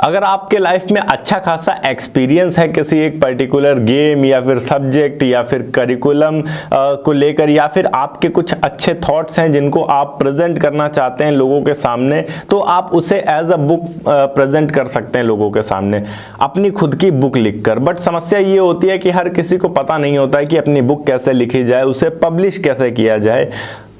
अगर आपके लाइफ में अच्छा खासा एक्सपीरियंस है किसी एक पर्टिकुलर गेम या फिर सब्जेक्ट या फिर करिकुलम को लेकर, या फिर आपके कुछ अच्छे थॉट्स हैं जिनको आप प्रेजेंट करना चाहते हैं लोगों के सामने, तो आप उसे एज अ बुक प्रेजेंट कर सकते हैं लोगों के सामने अपनी खुद की बुक लिखकर। बट समस्या ये होती है कि हर किसी को पता नहीं होता है कि अपनी बुक कैसे लिखी जाए, उसे पब्लिश कैसे किया जाए।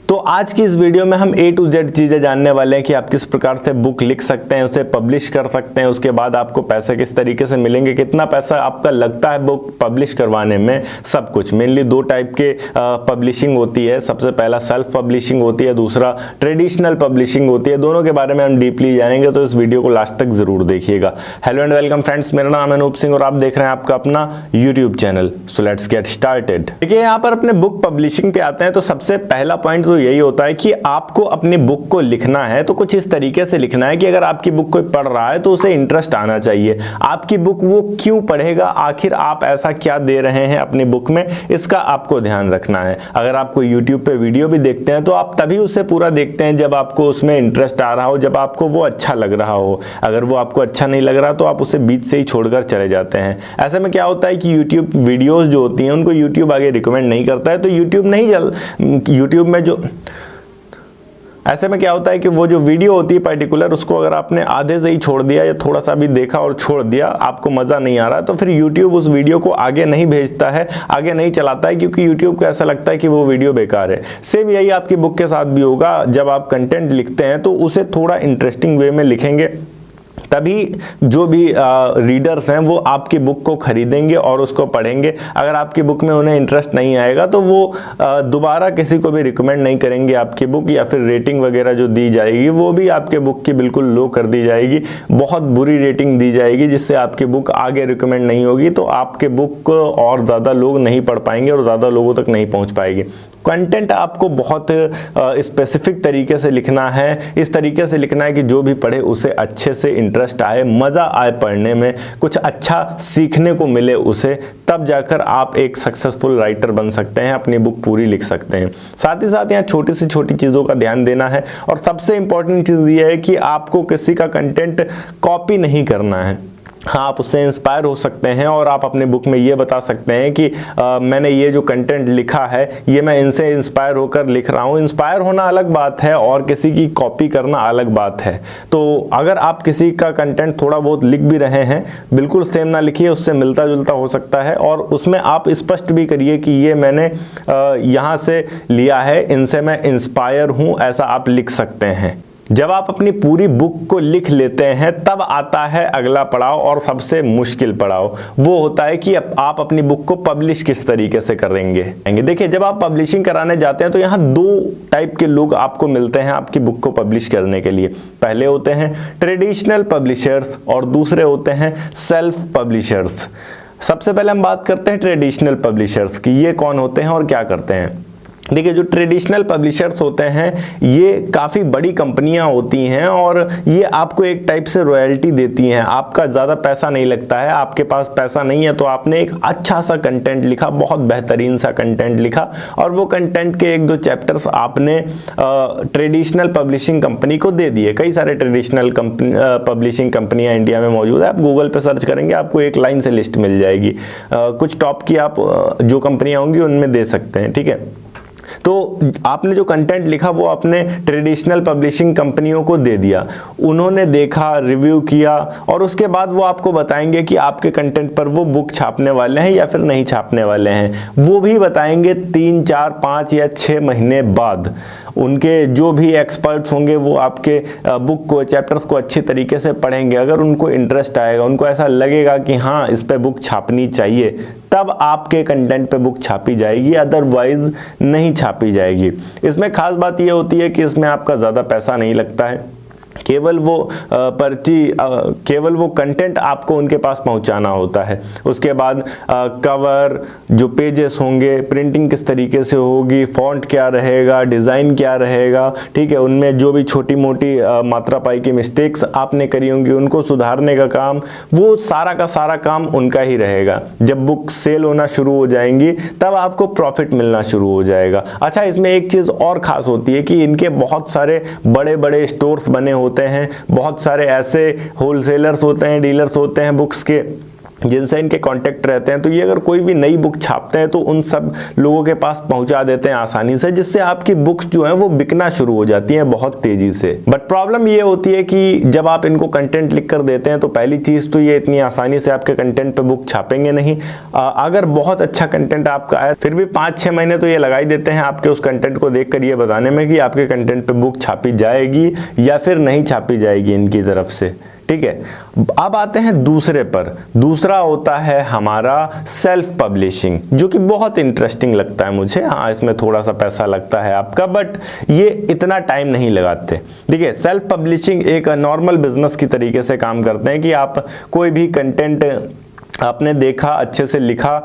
तो आज की इस वीडियो में हम A to Z चीज़ें जानने वाले हैं कि आप किस प्रकार से बुक लिख सकते हैं, उसे पब्लिश कर सकते हैं, उसके बाद आपको पैसे किस तरीके से मिलेंगे, कितना पैसा आपका लगता है बुक पब्लिश करवाने में, सब कुछ। मेनली दो टाइप के पब्लिशिंग होती है। सबसे पहला सेल्फ पब्लिशिंग होती है, दूसरा ट्रेडिशनल पब्लिशिंग होती है। दोनों के बारे में हम डीपली जानेंगे, तो इस वीडियो को लास्ट तक जरूर देखिएगा। हेलो एंड वेलकम फ्रेंड्स, मेरा नाम है अनूप सिंह और आप देख रहे हैं आपका अपना YouTube channel. So let's get started. देखिए यहाँ पर अपने बुक पब्लिशिंग पे आते हैं तो सबसे पहला पॉइंट तो यही होता है कि आपको अपनी बुक को लिखना है तो कुछ इस तरीके से लिखना है कि अगर आपकी बुक कोई पढ़ रहा है तो उसे इंटरेस्ट आना चाहिए। आपकी बुक वो क्यों पढ़ेगा, आखिर आप ऐसा क्या दे रहे हैं अपनी बुक में, इसका आपको ध्यान रखना है। अगर आप कोई यूट्यूब पे वीडियो भी देखते हैं तो आप तभी उसे पूरा देखते हैं जब आपको उसमें इंटरेस्ट आ रहा हो, जब आपको वो अच्छा लग रहा हो। अगर वो आपको अच्छा नहीं लग रहा तो आप उसे बीच से ही छोड़कर चले जाते हैं। ऐसे में क्या होता है कि यूट्यूब वीडियोस जो होती हैं उनको यूट्यूब आगे रिकमेंड नहीं करता है, तो यूट्यूब में जो ऐसे में क्या होता है कि वो जो वीडियो होती है पर्टिकुलर, उसको अगर आपने आधे से ही छोड़ दिया या थोड़ा सा भी देखा और छोड़ दिया, आपको मज़ा नहीं आ रहा, तो फिर यूट्यूब उस वीडियो को आगे नहीं भेजता है, आगे नहीं चलाता है, क्योंकि यूट्यूब को ऐसा लगता है कि वो वीडियो बेकार है। सेम यही आपकी बुक के साथ भी होगा। जब आप कंटेंट लिखते हैं तो उसे थोड़ा इंटरेस्टिंग वे में लिखेंगे, तभी जो भी रीडर्स हैं वो आपकी बुक को खरीदेंगे और उसको पढ़ेंगे। अगर आपकी बुक में उन्हें इंटरेस्ट नहीं आएगा तो वो दोबारा किसी को भी रिकमेंड नहीं करेंगे आपकी बुक, या फिर रेटिंग वगैरह जो दी जाएगी वो भी आपके बुक की बिल्कुल लो कर दी जाएगी, बहुत बुरी रेटिंग दी जाएगी, जिससे आपकी बुक आगे रिकमेंड नहीं होगी। तो आपके बुक को और ज़्यादा लोग नहीं पढ़ पाएंगे और ज़्यादा लोगों तक नहीं पहुँच पाएगी। कंटेंट आपको बहुत स्पेसिफिक तरीके से लिखना है, इस तरीके से लिखना है कि जो भी पढ़े उसे अच्छे से इंटरेस्ट आए, मज़ा आए पढ़ने में, कुछ अच्छा सीखने को मिले उसे, तब जाकर आप एक सक्सेसफुल राइटर बन सकते हैं, अपनी बुक पूरी लिख सकते हैं। साथ ही साथ यहाँ छोटी से छोटी चीज़ों का ध्यान देना है, और सबसे इंपॉर्टेंट चीज़ ये है कि आपको किसी का कंटेंट कॉपी नहीं करना है। हाँ, आप उससे इंस्पायर हो सकते हैं और आप अपने बुक में ये बता सकते हैं कि मैंने ये जो कंटेंट लिखा है ये मैं इनसे इंस्पायर होकर लिख रहा हूँ। इंस्पायर होना अलग बात है और किसी की कॉपी करना अलग बात है। तो अगर आप किसी का कंटेंट थोड़ा बहुत लिख भी रहे हैं, बिल्कुल सेम ना लिखिए, उससे मिलता जुलता हो सकता है, और उसमें आप स्पष्ट भी करिए कि ये मैंने यहाँ से लिया है, इनसे मैं इंस्पायर हूँ, ऐसा आप लिख सकते हैं। जब आप अपनी पूरी बुक को लिख लेते हैं तब आता है अगला पड़ाव और सबसे मुश्किल पड़ाव। वो होता है कि आप अपनी बुक को पब्लिश किस तरीके से करेंगे। देखिए, जब आप पब्लिशिंग कराने जाते हैं तो यहाँ दो टाइप के लोग आपको मिलते हैं आपकी बुक को पब्लिश करने के लिए। पहले होते हैं ट्रेडिशनल पब्लिशर्स और दूसरे होते हैं सेल्फ पब्लिशर्स। सबसे पहले हम बात करते हैं ट्रेडिशनल पब्लिशर्स की। ये कौन होते हैं और क्या करते हैं। देखिए, जो ट्रेडिशनल पब्लिशर्स होते हैं ये काफ़ी बड़ी कंपनियां होती हैं और ये आपको एक टाइप से रॉयल्टी देती हैं। आपका ज़्यादा पैसा नहीं लगता है, आपके पास पैसा नहीं है तो आपने एक अच्छा सा कंटेंट लिखा, बहुत बेहतरीन सा कंटेंट लिखा, और वो कंटेंट के एक दो चैप्टर्स आपने ट्रेडिशनल पब्लिशिंग कंपनी को दे दिए। कई सारे ट्रेडिशनल पब्लिशिंग कंपनियाँ इंडिया में मौजूद है। आप गूगल पर सर्च करेंगे, आपको एक लाइन से लिस्ट मिल जाएगी। कुछ टॉप की आप जो कंपनियाँ होंगी उनमें दे सकते हैं, ठीक है। तो आपने जो कंटेंट लिखा वो अपने ट्रेडिशनल पब्लिशिंग कंपनियों को दे दिया, उन्होंने देखा, रिव्यू किया, और उसके बाद वो आपको बताएंगे कि आपके कंटेंट पर वो बुक छापने वाले हैं या फिर नहीं छापने वाले हैं। वो भी बताएंगे 3, 4, 5 या 6 महीने बाद। उनके जो भी एक्सपर्ट्स होंगे वो आपके बुक को, चैप्टर्स को अच्छी तरीके से पढ़ेंगे। अगर उनको इंटरेस्ट आएगा, उनको ऐसा लगेगा कि हाँ इस पे बुक छापनी चाहिए, तब आपके कंटेंट पे बुक छापी जाएगी, अदरवाइज नहीं छापी जाएगी। इसमें खास बात ये होती है कि इसमें आपका ज़्यादा पैसा नहीं लगता है, केवल वो कंटेंट आपको उनके पास पहुंचाना होता है। उसके बाद कवर, जो पेजेस होंगे, प्रिंटिंग किस तरीके से होगी, फॉन्ट क्या रहेगा, डिज़ाइन क्या रहेगा, ठीक है, उनमें जो भी छोटी मोटी मात्रा पाई की मिस्टेक्स आपने करी होंगी उनको सुधारने का काम, वो सारा का सारा काम उनका ही रहेगा। जब बुक सेल होना शुरू हो जाएंगी तब आपको प्रॉफिट मिलना शुरू हो जाएगा। अच्छा, इसमें एक चीज़ और ख़ास होती है कि इनके बहुत सारे बड़े बड़े स्टोर्स बने होते हैं, बहुत सारे ऐसे होलसेलर्स होते हैं, डीलर्स होते हैं बुक्स के, जिनसे इनके कांटेक्ट रहते हैं। तो ये अगर कोई भी नई बुक छापते हैं तो उन सब लोगों के पास पहुंचा देते हैं आसानी से, जिससे आपकी बुक्स जो हैं वो बिकना शुरू हो जाती हैं बहुत तेजी से। बट प्रॉब्लम ये होती है कि जब आप इनको कंटेंट लिख कर देते हैं तो पहली चीज तो ये इतनी आसानी से आपके कंटेंट पे बुक छापेंगे नहीं। अगर बहुत अच्छा कंटेंट आपका है फिर भी 5-6 महीने तो ये लगा ही देते हैं आपके उस कंटेंट को देख कर ये बताने में कि आपके कंटेंट पे बुक छापी जाएगी या फिर नहीं छापी जाएगी इनकी तरफ से, ठीक है। अब आते हैं दूसरे पर। दूसरा होता है हमारा सेल्फ पब्लिशिंग, जो कि बहुत इंटरेस्टिंग लगता है मुझे। हाँ, इसमें थोड़ा सा पैसा लगता है आपका, बट ये इतना टाइम नहीं लगाते। देखिए, सेल्फ पब्लिशिंग एक नॉर्मल बिजनेस की तरीके से काम करते हैं कि आप कोई भी कंटेंट आपने देखा, अच्छे से लिखा,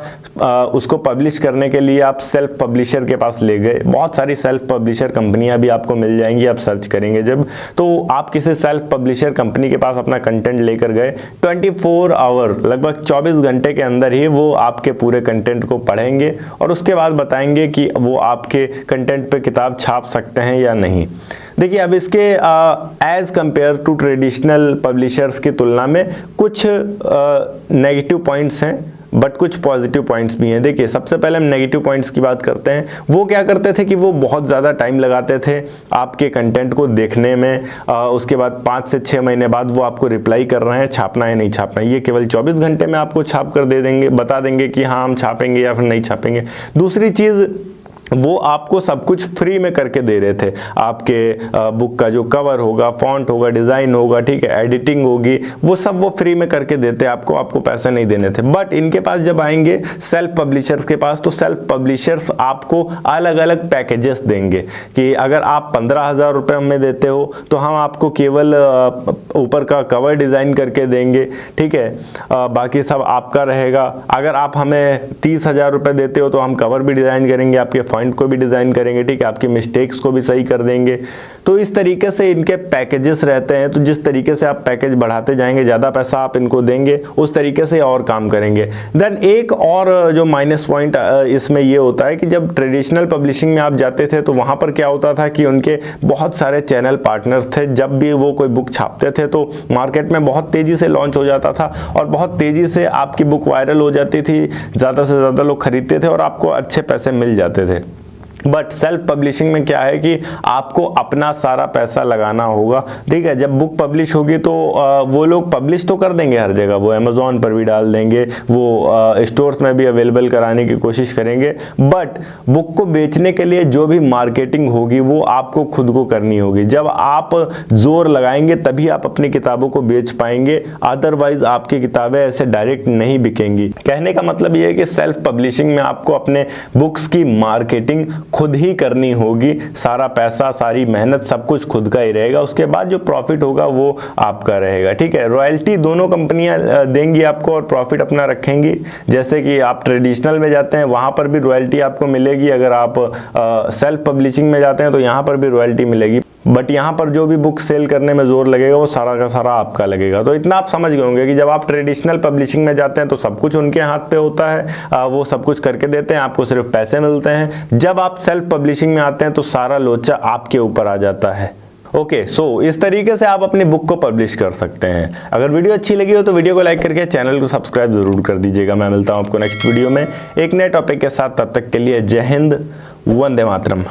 उसको पब्लिश करने के लिए आप सेल्फ पब्लिशर के पास ले गए। बहुत सारी सेल्फ पब्लिशर कंपनियां भी आपको मिल जाएंगी, आप सर्च करेंगे जब, तो आप किसी सेल्फ पब्लिशर कंपनी के पास अपना कंटेंट लेकर गए। 24 आवर, लगभग 24 घंटे के अंदर ही वो आपके पूरे कंटेंट को पढ़ेंगे और उसके बाद बताएंगे कि वो आपके कंटेंट पे किताब छाप सकते हैं या नहीं। देखिए, अब इसके as compare to traditional publishers की तुलना में कुछ नेगेटिव पॉइंट्स हैं, बट कुछ पॉजिटिव पॉइंट्स भी हैं। देखिए, सबसे पहले हम नेगेटिव पॉइंट्स की बात करते हैं। वो क्या करते थे कि वो बहुत ज़्यादा टाइम लगाते थे आपके कंटेंट को देखने में। उसके बाद 5 से 6 महीने बाद वो आपको रिप्लाई कर रहे हैं छापना है नहीं छापना है। ये केवल 24 घंटे में आपको छाप कर दे देंगे, बता देंगे कि हाँ हम छापेंगे या फिर नहीं छापेंगे। दूसरी चीज़, वो आपको सब कुछ फ्री में करके दे रहे थे। आपके बुक का जो कवर होगा, फॉन्ट होगा, डिज़ाइन होगा, ठीक है, एडिटिंग होगी, वो सब वो फ्री में करके देते आपको पैसे नहीं देने थे। बट इनके पास जब आएंगे सेल्फ पब्लिशर्स के पास, तो सेल्फ पब्लिशर्स आपको अलग अलग पैकेजेस देंगे कि अगर आप 15,000 रुपये में देते हो तो हम आपको केवल ऊपर का कवर डिज़ाइन करके देंगे, ठीक है, बाकी सब आपका रहेगा। अगर आप हमें 30,000 रुपये देते हो तो हम कवर भी डिज़ाइन करेंगे, आपके पॉइंट को भी डिजाइन करेंगे, ठीक है, आपकी मिस्टेक्स को भी सही कर देंगे। तो इस तरीके से इनके पैकेजेस रहते हैं। तो जिस तरीके से आप पैकेज बढ़ाते जाएंगे, ज्यादा पैसा आप इनको देंगे, उस तरीके से और काम करेंगे। देन एक और जो माइनस पॉइंट इसमें ये होता है कि जब ट्रेडिशनल पब्लिशिंग में आप जाते थे तो वहां पर क्या होता था कि उनके बहुत सारे चैनल पार्टनर्स थे। जब भी वो कोई बुक छापते थे तो मार्केट में बहुत तेजी से लॉन्च हो जाता था और बहुत तेजी से आपकी बुक वायरल हो जाती थी, ज्यादा से ज्यादा लोग खरीदते थे और आपको अच्छे पैसे मिल जाते थे। बट सेल्फ पब्लिशिंग में क्या है कि आपको अपना सारा पैसा लगाना होगा, ठीक है। जब बुक पब्लिश होगी तो वो लोग पब्लिश तो कर देंगे हर जगह, वो अमेज़ॉन पर भी डाल देंगे, वो स्टोर्स में भी अवेलेबल कराने की कोशिश करेंगे। बट बुक को बेचने के लिए जो भी मार्केटिंग होगी वो आपको खुद को करनी होगी। जब आप जोर लगाएंगे तभी आप अपनी किताबों को बेच पाएंगे, अदरवाइज आपकी किताबें ऐसे डायरेक्ट नहीं बिकेंगी। कहने का मतलब ये है कि सेल्फ पब्लिशिंग में आपको अपने बुक्स की मार्केटिंग खुद ही करनी होगी। सारा पैसा, सारी मेहनत, सब कुछ खुद का ही रहेगा। उसके बाद जो प्रॉफिट होगा वो आपका रहेगा, ठीक है। रॉयल्टी दोनों कंपनियां देंगी आपको और प्रॉफिट अपना रखेंगी। जैसे कि आप ट्रेडिशनल में जाते हैं वहां पर भी रॉयल्टी आपको मिलेगी, अगर आप सेल्फ पब्लिशिंग में जाते हैं तो यहाँ पर भी रॉयल्टी मिलेगी। बट यहाँ पर जो भी बुक सेल करने में जोर लगेगा वो सारा का सारा आपका लगेगा। तो इतना आप समझ गए होंगे कि जब आप ट्रेडिशनल पब्लिशिंग में जाते हैं तो सब कुछ उनके हाथ पे होता है, वो सब कुछ करके देते हैं, आपको सिर्फ पैसे मिलते हैं। जब आप सेल्फ पब्लिशिंग में आते हैं तो सारा लोचा आपके ऊपर आ जाता है। ओके, सो इस तरीके से आप अपनी बुक को पब्लिश कर सकते हैं। अगर वीडियो अच्छी लगी हो तो वीडियो को लाइक करके चैनल को सब्सक्राइब जरूर कर दीजिएगा। मैं मिलता हूं आपको नेक्स्ट वीडियो में एक नए टॉपिक के साथ। तब तक के लिए जय हिंद, वंदे मातरम।